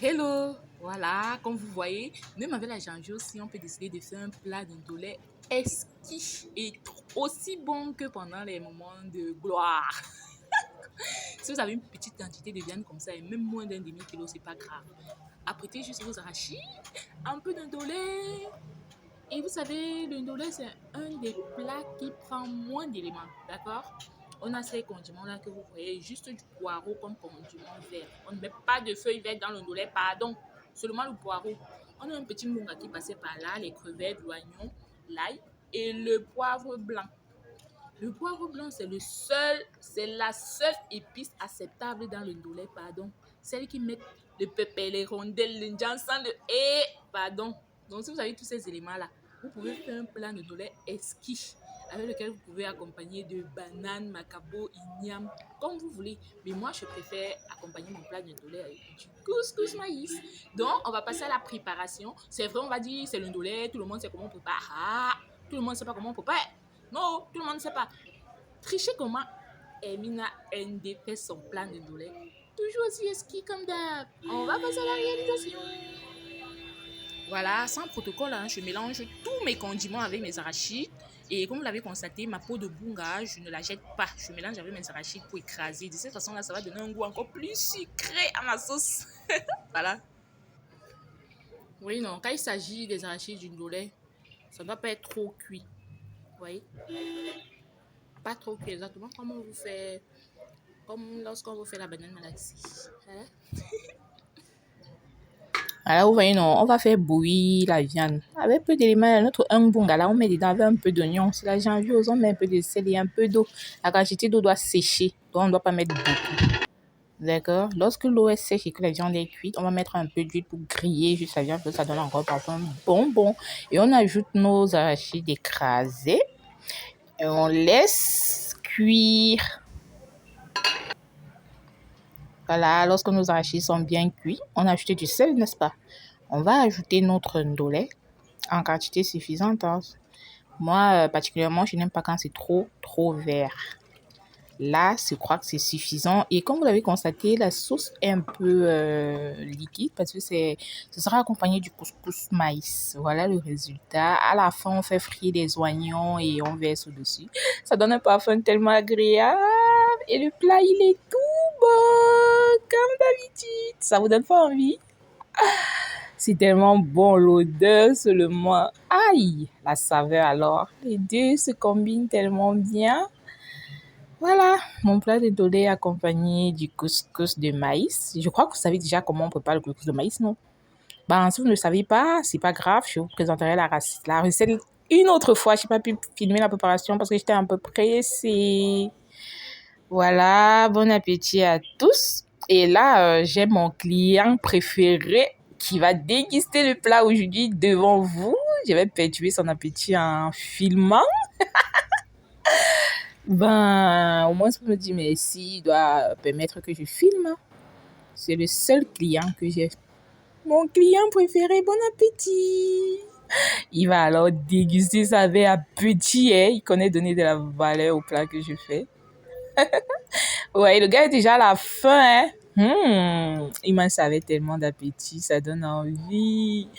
Hello, voilà, comme vous voyez, même avec la janjo aussi, on peut décider de faire un plat d'indolé exquis et aussi bon que pendant les moments de gloire. Si vous avez une petite quantité de viande comme ça et même moins d'un demi-kilo, c'est pas grave. Apprêtez juste vos arachides, un peu d'indolé. Et vous savez, l'indolé, c'est un des plats qui prend moins d'éléments, d'accord? On a ces condiments-là que vous voyez, juste du poireau comme condiment vert. On ne met pas de feuilles vertes dans l'indolé, pardon, seulement le poireau. On a un petit mounga qui passait par là, les crevettes, l'oignon, l'ail et le poivre blanc. Le poivre blanc, c'est la seule épice acceptable dans le ndolé, pardon. Celle qui met le pépé, les rondelles, le jansan, pardon. Donc, si vous avez tous ces éléments-là, vous pouvez faire un plat de ndolé exquis avec lequel vous pouvez accompagner de bananes, macabo, igname, comme vous voulez. Mais moi, je préfère accompagner mon plat de ndolé avec du couscous maïs. Donc, on va passer à la préparation. C'est vrai, on va dire, c'est le ndolé, tout le monde sait comment on prépare. Ah, tout le monde ne sait pas comment on prépare. Non, tout le monde ne sait pas. Tricher comment Emina ND fait son plan de ndolé. Toujours aussi exquis comme d'hab. On va passer à la réalisation. Voilà, sans protocole, hein, je mélange tous mes condiments avec mes arachides. Et comme vous l'avez constaté, ma peau de bunga, je ne la jette pas. Je mélange avec mes arachides pour écraser. De cette façon-là, ça va donner un goût encore plus sucré à ma sauce. Voilà. Oui, non, quand il s'agit des arachides du ndolé, ça ne doit pas être trop cuit. Vous voyez? Pas trop cuit, exactement comme on vous fait, comme lorsqu'on vous fait la banane malaxi. Hein? Alors, vous voyez, non, on va faire bouillir la viande. Avec peu d'éléments, notre bunga, là, on met dedans avec un peu d'oignon. C'est la janviose, on met un peu de sel et un peu d'eau. La quantité d'eau doit sécher, donc on ne doit pas mettre beaucoup. D'accord? Lorsque l'eau est sèche et que la viande est cuite, on va mettre un peu d'huile pour griller juste la viande, ça donne encore parfois un bonbon. Et on ajoute nos arachides écrasés et on laisse cuire. Voilà, lorsque nos arachides sont bien cuits, on a ajouté du sel, n'est-ce pas? On va ajouter notre ndolé en quantité suffisante. Hein. Moi, particulièrement, je n'aime pas quand c'est trop vert. Là, je crois que c'est suffisant. Et comme vous l'avez constaté, la sauce est un peu liquide parce que ce sera accompagné du couscous maïs. Voilà le résultat. À la fin, on fait frire des oignons et on verse au-dessus. Ça donne un parfum tellement agréable. Et le plat, il est tout bon, comme d'habitude. Ça vous donne pas envie? C'est tellement bon, l'odeur seulement. Aïe, la saveur alors. Les deux se combinent tellement bien. Voilà, mon plat de ndolé accompagné du couscous de maïs. Je crois que vous savez déjà comment on prépare le couscous de maïs, non? Ben, si vous ne le savez pas, c'est pas grave. Je vous présenterai la recette une autre fois. Je n'ai pas pu filmer la préparation parce que j'étais un peu pressée. Voilà, bon appétit à tous. Et là, j'ai mon client préféré qui va déguster le plat aujourd'hui devant vous. Je vais perturber son appétit en filmant. Ben, au moins, ça me dit merci, il doit permettre que je filme. C'est le seul client que j'ai. Mon client préféré, bon appétit. Il va alors déguster ça avec appétit. Hein. Il connaît donner de la valeur au plat que je fais. Ouais, le gars est déjà à la fin. Hein. Il m'en savait tellement d'appétit, ça donne envie.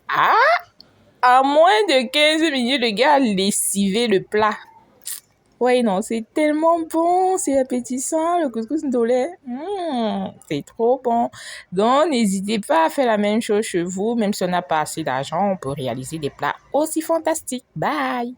Ah, à moins de 15 minutes, le gars a lessivé le plat. Ouais, non, c'est tellement bon, c'est appétissant, le couscous ndolé. C'est trop bon. Donc, n'hésitez pas à faire la même chose chez vous. Même si on n'a pas assez d'argent, on peut réaliser des plats aussi fantastiques. Bye!